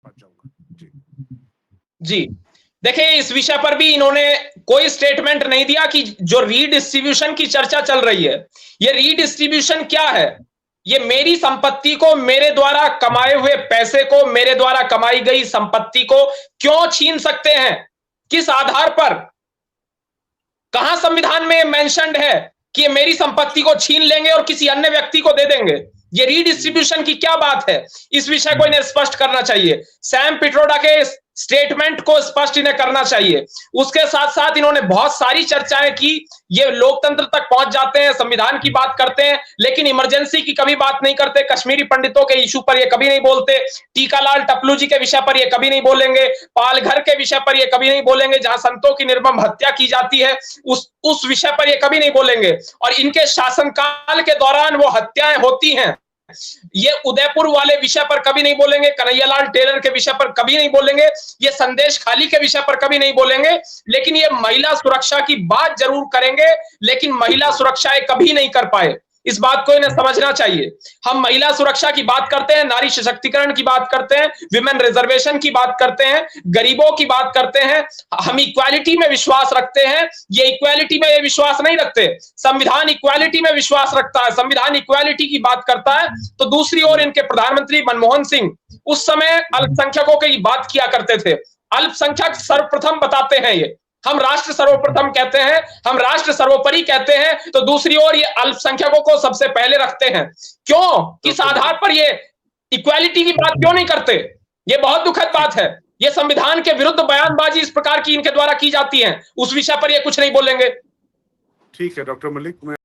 जी जी, देखिए इस विषय पर भी इन्होंने कोई स्टेटमेंट नहीं दिया कि जो रीडिस्ट्रीब्यूशन की चर्चा चल रही है, ये रीडिस्ट्रीब्यूशन क्या है? ये मेरी संपत्ति को, मेरे द्वारा कमाए हुए पैसे को, मेरे द्वारा कमाई गई संपत्ति को क्यों छीन सकते हैं? किस आधार पर? कहां संविधान में मेंशन्ड है कि ये मेरी संपत्ति को छीन लेंगे और किसी अन्य व्यक्ति को दे देंगे? ये रीडिस्ट्रीब्यूशन की क्या बात है? इस विषय को इन्हें स्पष्ट करना चाहिए। सैम पिट्रोडा के स्टेटमेंट को स्पष्ट इन्हें करना चाहिए। उसके साथ साथ इन्होंने बहुत सारी चर्चाएं की, ये लोकतंत्र तक पहुंच जाते हैं, संविधान की बात करते हैं, लेकिन इमरजेंसी की कभी बात नहीं करते। कश्मीरी पंडितों के इशू पर ये कभी नहीं बोलते। टीकालाल टपलू जी के विषय पर ये कभी नहीं बोलेंगे। पालघर के विषय पर ये कभी नहीं बोलेंगे, जहां संतों की निर्मम हत्या की जाती है, उस विषय पर ये कभी नहीं बोलेंगे। और इनके शासनकाल के दौरान वो हत्याएं होती हैं, ये उदयपुर वाले विषय पर कभी नहीं बोलेंगे, कन्हैयालाल टेलर के विषय पर कभी नहीं बोलेंगे, ये संदेश खाली के विषय पर कभी नहीं बोलेंगे, लेकिन ये महिला सुरक्षा की बात जरूर करेंगे, लेकिन महिला सुरक्षा ये कभी नहीं कर पाए। इस बात को इन्हें समझना चाहिए। हम महिला सुरक्षा की बात करते हैं, नारी सशक्तिकरण की बात करते हैं, विमेन रिजर्वेशन की बात करते हैं, गरीबों की बात करते हैं, हम इक्वालिटी में विश्वास रखते हैं। ये इक्वालिटी में ये विश्वास नहीं रखते, संविधान इक्वालिटी में विश्वास रखता है, संविधान इक्वालिटी की बात करता है। तो दूसरी ओर इनके प्रधानमंत्री मनमोहन सिंह उस समय अल्पसंख्यकों की बात किया करते थे। अल्पसंख्यक सर्वप्रथम बताते हैं, ये हम राष्ट्र सर्वप्रथम कहते हैं, हम राष्ट्र सर्वोपरि कहते हैं, तो दूसरी ओर ये अल्पसंख्यकों को सबसे पहले रखते हैं। क्यों? किस आधार पर ये इक्वालिटी की बात क्यों नहीं करते? ये बहुत दुखद बात है। ये संविधान के विरुद्ध बयानबाजी इस प्रकार की इनके द्वारा की जाती है, उस विषय पर ये कुछ नहीं बोलेंगे। ठीक है डॉक्टर मलिक।